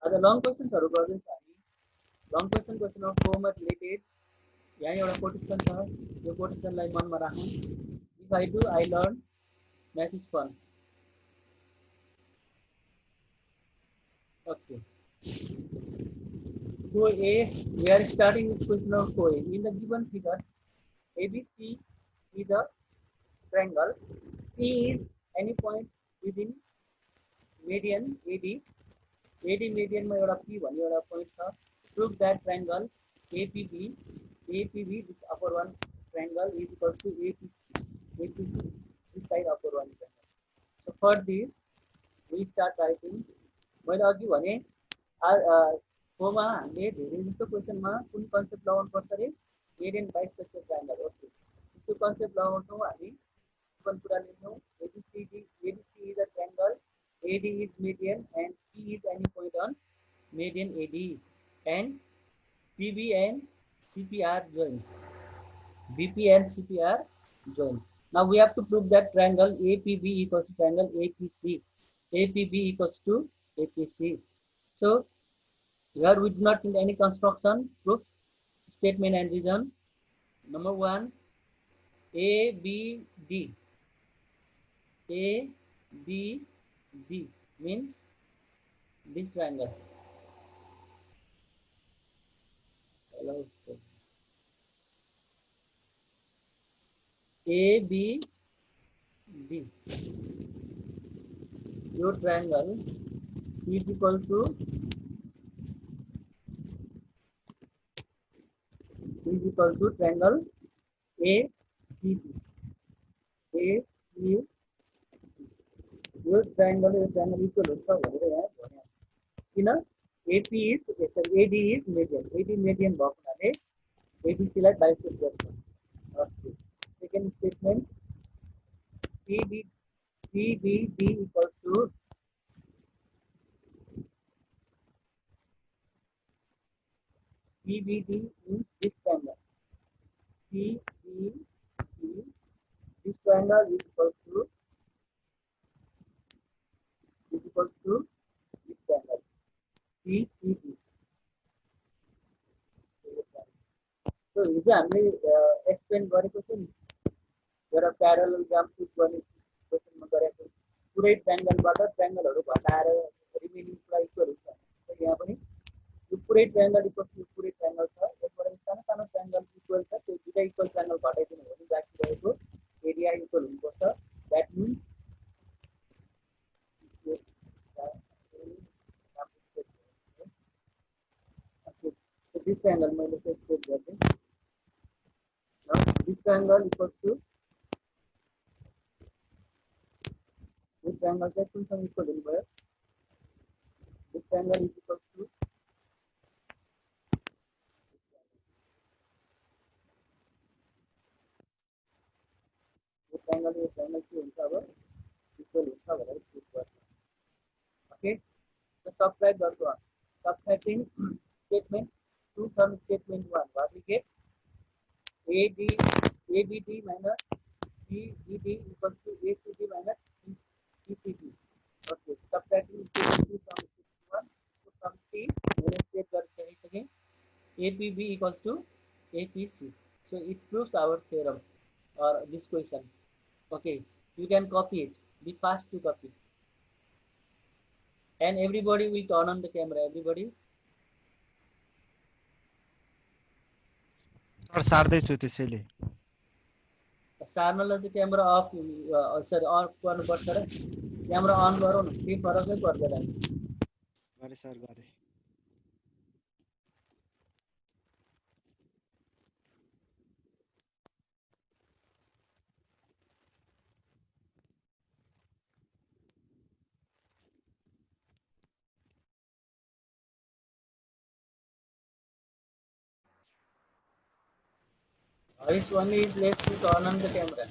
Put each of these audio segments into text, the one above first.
आज लङ क्वेसन्सहरू गरिदिन्छ हामी लङ क्वेसनमा कोमा रिलेटेड यहाँ एउटा कोटेसन छ यो कोटेसनलाई मनमा राखौँ if I do I learn math is fun okay so A we are starting with question of A in the given figure ABC is a triangle P is any point within median AD median में एउटा P भन्ने एउटा point छ prove that triangle APB this upper one triangle is equal to APC this side upper one triangle. So for this we start writing मैले अघि भने coma हामीले धेरै जस्तो क्वेसनमा कुन कन्सेप्ट लगाउनु पर्छ रे मेडियन बाइसेक्टर ट्रायंगल ओके त्यो कन्सेप्ट लगाउँछौँ हामी कुन कुरा लेख्छौँ ABC is a triangle AD is median and P is any point on median AD and PB and CP are joined. BP and CP are joined. Now we have to prove that triangle APB equals to triangle APC. APB equals to APC. So here we do not need any construction, proof, statement and reason. Number one, ABD. ABD means this triangle. Hello, ABD. Your triangle is equal to triangle ACB. ACB. Your triangle equal to किन AP is AD is median. AD median भएको हुनाले ABC लाई bisect गर्छ. Okay. Second statement PBD equals to PBD means this triangle. PBD this triangle is equal to this triangle PCB. So हिजो हामीले explain गरेको थियो नि एउटा प्यारलल ग्राफ पुट गर्ने क्वेसनमा गरेको पुरै ट्रायंगलबाट ट्रायंगलहरु घटाएर रिमेनिङ पुरा इक्वल हुन्छ त यहाँ पनि यो पुरै ट्रायंगल इक्वल टु पुरै ट्रायंगल छ यसबाट सानो सानो ट्रायंगल इक्वल छ त्यो दुईटा इक्वल ट्रायंगल घटाइदिनु भने बाँकी रहेको एरिया इक्वल हुनुपर्छ दैट मिन्स this triangle मैले चाहिँ स्टेट गर्दै now this triangle equals to this triangle चाहिँ कुनसँग इक्वल हुनुभयो this triangle is equal to this triangle के हुन्छ अब इक्वल हुन्छ भनेर प्रुफ गर्छ ओके so subtract गर्छु subtracting statement 2 from statement 1 what we get ABD minus BD equals to ACD minus BCD. Okay, subtracting statement 2 from statement 1 to from T minus state again APB equals to APC. So it proves our theorem or this question. Okay, you can copy it. Be fast to copy. And everybody will turn on the camera. Everybody. सार्दैछु त्यसैले सार्नलाई चाहिँ camera of सरी of गर्नुपर्छ र camera अन गरौँ न के फरकै पर्दैन गरे sir गरे This one is left to turn on the camera.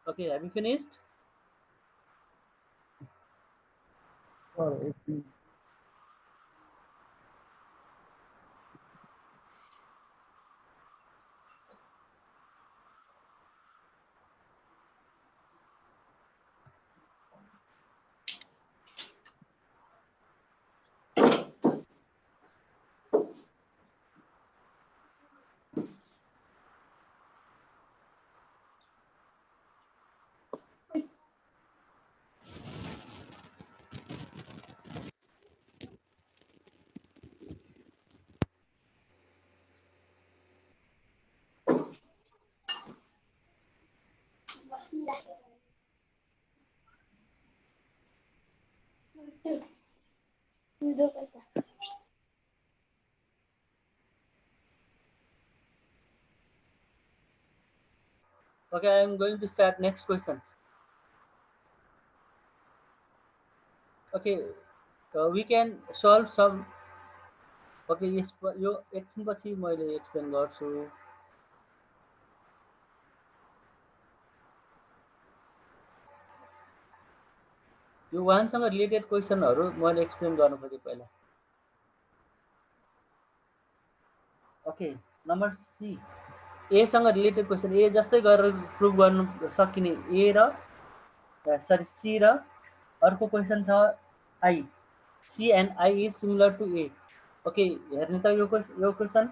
Okay, have you finished? Okay, I am going to start next questions. Okay, we can solve some. Okay, यो एकछिनपछि मैले explain गर्छु. यो वानसँग related क्वेसनहरू मैले एक्सप्लेन गर्नु पर्यो पहिला. Okay, number C. एसँग related question A जस्तै गरेर प्रुभ गर्नु सकिने ए र सरी सी र अर्को क्वेसन छ I. C and I is similar to A. Okay, हेर्नु त यो question.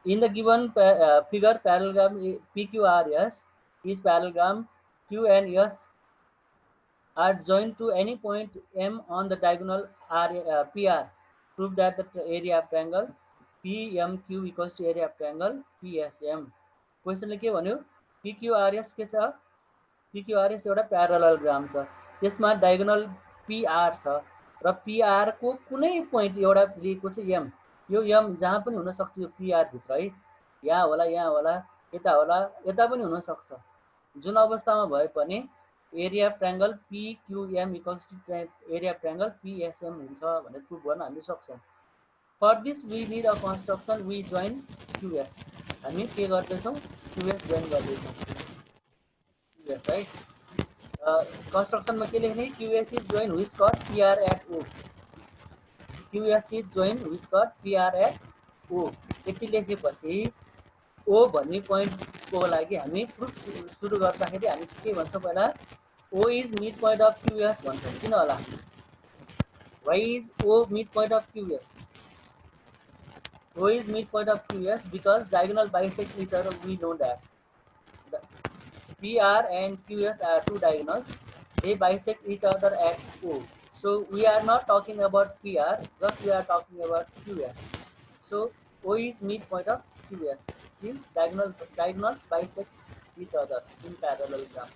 In the given figure, parallelogram PQRS is parallelogram Q and S are joined to any point M on the diagonal PR. Prove that the area of triangle PMQ equals to area of triangle PSM. क्वेसनले के भन्यो? PQRS के छ? PQRS एउटा प्यारललग्राम छ. त्यसमा diagonal PR छ र PR को कुनै पोइन्ट एउटा दिएको छ M. यो M जहाँ पनि हुन सक्छ. यो PR भित्र है, यहाँ होला, यहाँ होला, यता होला, यता पनि हुन सक्छ. जुन अवस्थामा भए पनि area of triangle PQM equals to area of triangle PSM हुन्छ भनेर प्रुभ गर्न हामी सक्छौं. For this we need a construction. We join QS. हामी के गर्दैछौं? QS जोइन गर्दैछौं. QS है. कन्स्ट्रक्सनमा के लेख्ने? QS is join which cut PR at O. QS is join which cut PR at O. यति लेखेपछि O भन्ने पोइन्टको लागि हामी प्रुफ सुरु गर्दाखेरि हामी के भन्छौं? पहिला O is midpoint of QS भन्छौं. किन होला? Why is O midpoint of QS? O is midpoint of QS because diagonal bisect each other. We know that the PR and QS are two diagonals. They bisect each other at O. So we are not talking about PR, just we are talking about QS. So O is midpoint of QS since diagonals bisect each other in parallelogram.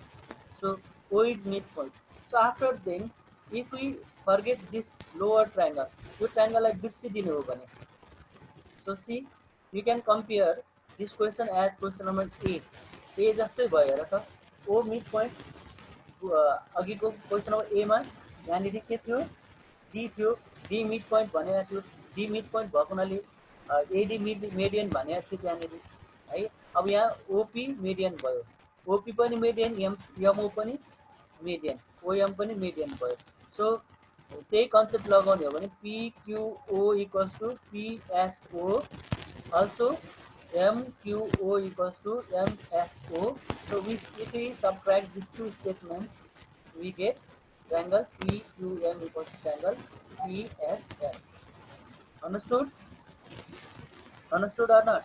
So O is midpoint. So after then, if we forget this lower triangle, this triangle like this दिने हो भने. So see, you can compare this question as question number A. A जस्तै भयो हेर त. O midpoint अघिको question number A मा यहाँनिर के थियो? D थियो. D midpoint भनेको थियो. D midpoint भएको हुनाले AD median भनेको थियो त्यहाँनिर है. अब यहाँ OP median भयो. OP पनि median, MO पनि median, OM पनि median भयो. So त्यही कन्सेप्ट लगाउने हो भने PQO equals to PSO, also MQO equals to MSO. So if we subtract these two statements, we get triangle PQM equals to triangle PSM. Understood? Understood or not?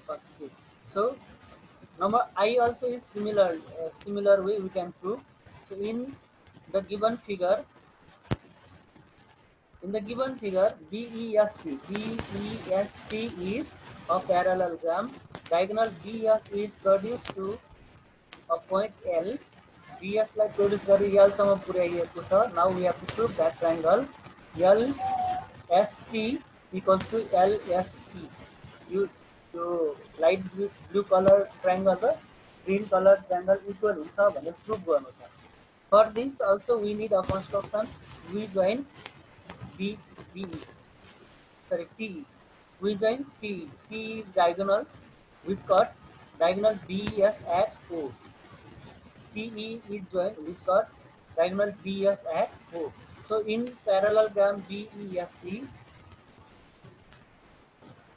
Okay. So number I also is similar way we can prove. So in the given figure, DEST is a parallelogram. Diagonal DS is produced to a point L. DS like produced गरी L सम्म पुर्याइएको छ. Now we have to prove that triangle LST equals to LST. You light blue color triangle raw green color triangle equal हुन्छ भनेर प्रुभ गर्नु छ. For this also we need a construction. We join TE. We join T. T is diagonal, which cuts diagonal BS at O. TE is joined, which cut diagonal BS at O. So in parallelogram BEST,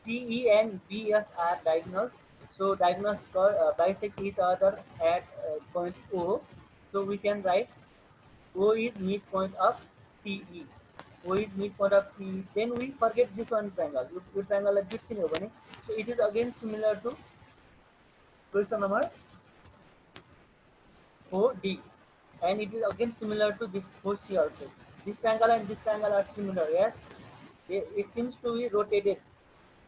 TE and BS are diagonals. So diagonals bisect each other at point O. So we can write O is midpoint of TE. O is midpoint of TE. Then we forget this one triangle. You triangle like this in opening. So it is again similar to question number 4D. And it is again similar to this 4C also. This triangle and this triangle are similar. Yes, it seems to be rotated.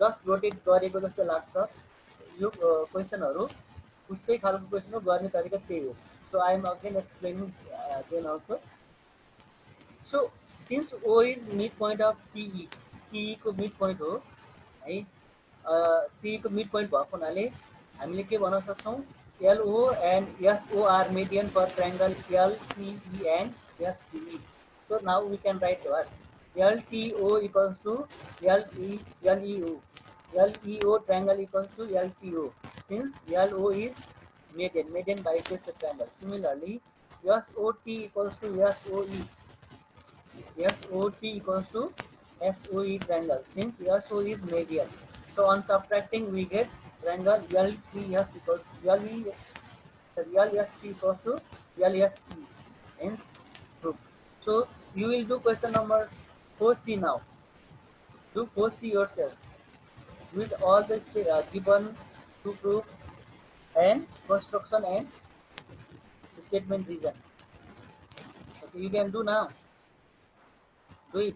Just rotate गरेको जस्तो लाग्छ यो क्वेसनहरू उस्तै खालको question हो गर्ने तरिका त्यही हो so I am again explaining then also so since O is mid point of TE टिईको मिड पोइन्ट हो है टिईको मिड पोइन्ट भएको हुनाले हामीले के भन्न सक्छौँ LO and SOR median for triangle LTE and STE so now we can write what LTO equals to LEO. LEO triangle equals to LTO. Since LO is median bisects the triangle. Similarly, SOT equals to SOE. SOT equals to SOE triangle. Since SO is median. So on subtracting we get triangle LTS equals LST equals to LSE. Hence proof. So you will do question number 4C now. Do 4C yourself with all the given to prove and construction and statement reason. Okay, you can do now. Do it.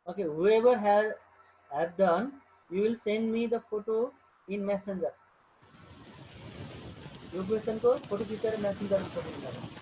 Okay, whoever has have done, you will send me the photo in messenger. Yo question को photo खिचेर messenger में पठाउनु।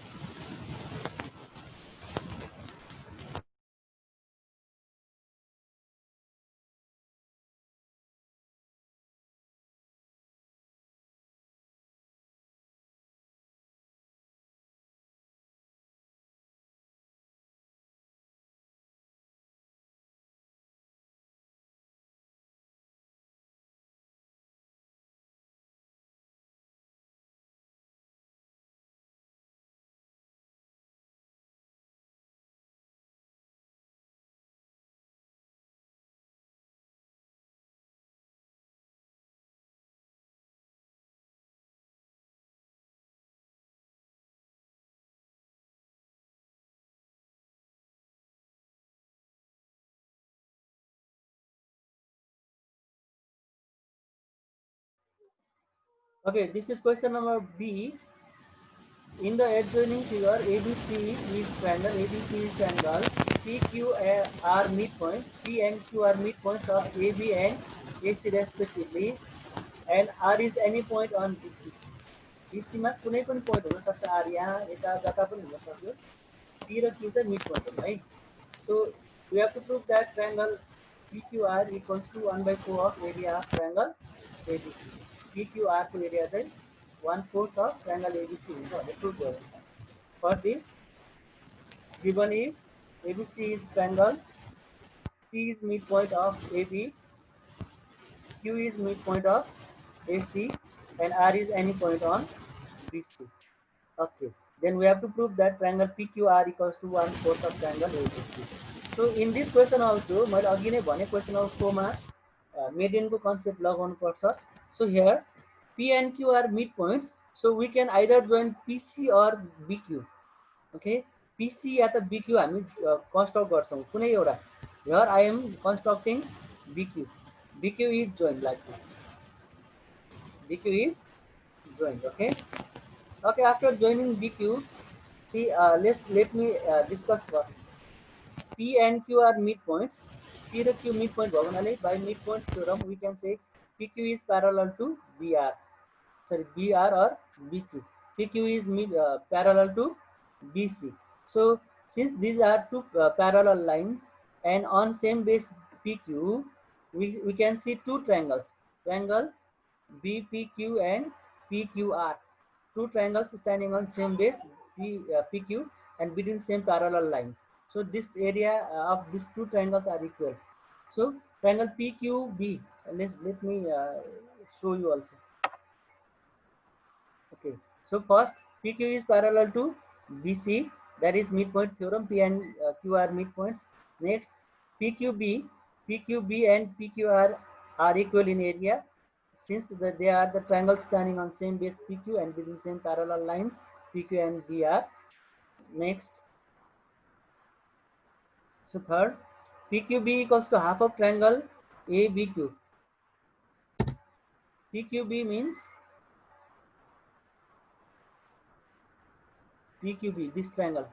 Okay, this is question number B. In the adjoining figure, ABC is triangle. ABC is triangle. PQ are midpoint. P and Q are midpoints of AB and AC respectively. And R is any point on BC. BC मा कुनै पनि point हुन सक्छ R यहाँ यता जता पनि हुन सक्यो. P र Q चाहिँ midpoint हो है. So we have to prove that triangle PQR equals to 1 by 4 of area of triangle ABC. PQR को area चाहिँ 1/4 of triangle ABC हुन्छ भनेर prove गर्नु. For this, given is ABC is triangle, P is midpoint of AB, Q is midpoint of AC, and R is any point on BC. Okay, then we have to prove that triangle PQR equals to 1/4 of triangle ABC. So in this question also, मैले अघि नै भने question number 4 मा median को concept लगाउनु पर्छ. So here P and Q are midpoints, so we can either join PC or BQ. Okay, PC या त BQ हामी construct गर्छौं कुनै एउटा. Here I am constructing BQ. BQ is joined like this. BQ is joined. Okay. Okay. After joining BQ, see, let me discuss first. P and Q are midpoints. P raw Q midpoint भयो भन्नाले by midpoint theorem we can say PQ is parallel to BR. Sorry, BR or BC. PQ is parallel to BC. So since these are two parallel lines and on same base PQ, we can see two triangles. Triangle BPQ and PQR. Two triangles standing on same base PQ and between same parallel lines. So this area of these two triangles are equal. So triangle PQB. Let me show you also. Okay, so first PQ is parallel to BC, that is midpoint theorem. P and Q are midpoints. Next, PQB, PQB and PQR are equal in area since they are the triangles standing on same base PQ and within same parallel lines PQ and BR. Next, so third, PQB equals to half of triangle ABQ. PQB means PQB, this triangle.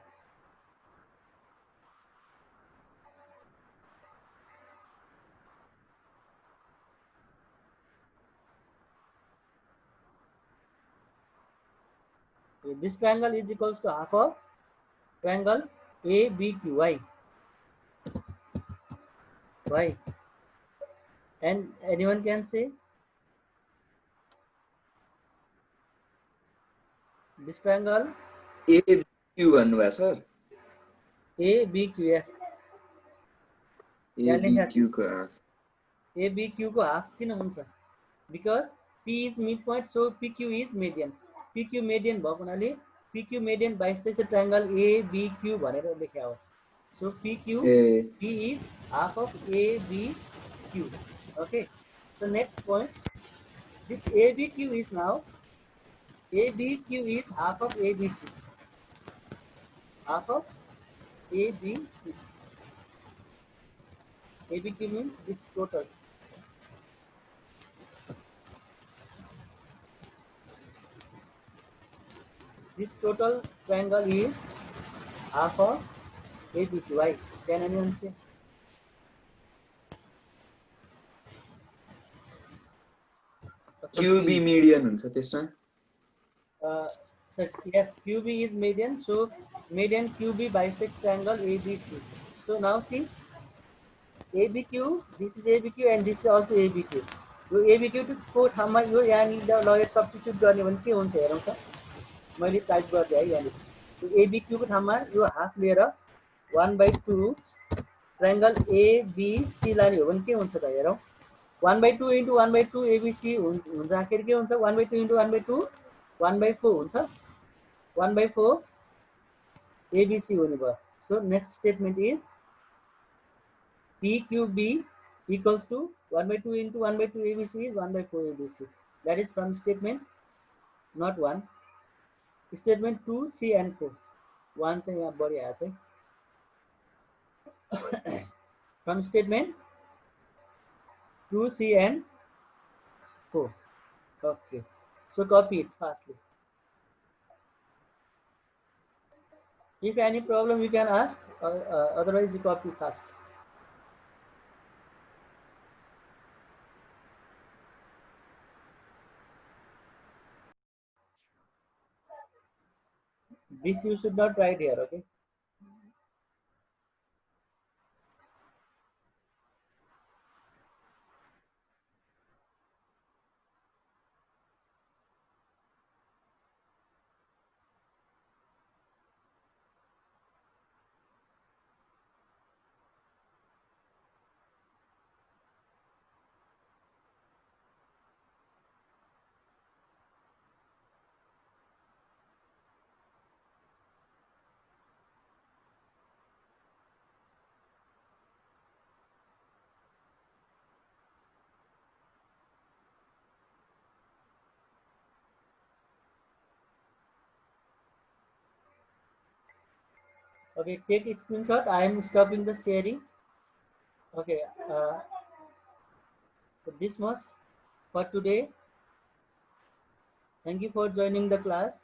This triangle is equals to half of triangle ABQ. Why? And anyone can say this triangle ABQ भन्नुभएको sir ABQ. Yes, ABQ को ABQ को half किन हुन्छ? Because P is midpoint, so PQ is median. PQ median भएको हुनाले PQ median bisect the triangle ABQ भनेर लेख्या हो. So PQ P is half of ABQ. Okay. So next point, this ABQ is now ABQ is half of ABC. Half of ABC. ABQ means this total. This total triangle is half of ABC. Why? Can anyone say? QB median हुन्छ त्यसमा. So yes, QB is median. So median QB bisects triangle ABC. So now see, ABQ, this is ABQ and this is also ABQ. So ABQ to quote how much you need the lawyer substitute गर्ने भने के हुन्छ हेरौँ त. मैले type गर्दै है यहाँ. So ABQ को ठाउँमा यो हाफ लिएर 1/2 triangle ABC लाने हो भने के हुन्छ त हेरौँ. 1/2 into 1/2 ABC हुँदाखेरि के हुन्छ? 1/2 into 1/2 1/4 हुन्छ. 1/4 ABC हुने भयो. So next statement is PQB equals to 1/2 into 1/2 ABC is 1/4 ABC. That is from statement not 1. Statement 2, 3 and 4. 1 चाहिँ यहाँ बढी आएको छ. From statement 2, 3 and 4. Okay. So copy it fastly. If any problem you can ask, otherwise you copy fast. This you should not write here, okay? Okay, take a screenshot. I am stopping the sharing. Okay, so this much for today. Thank you for joining the class.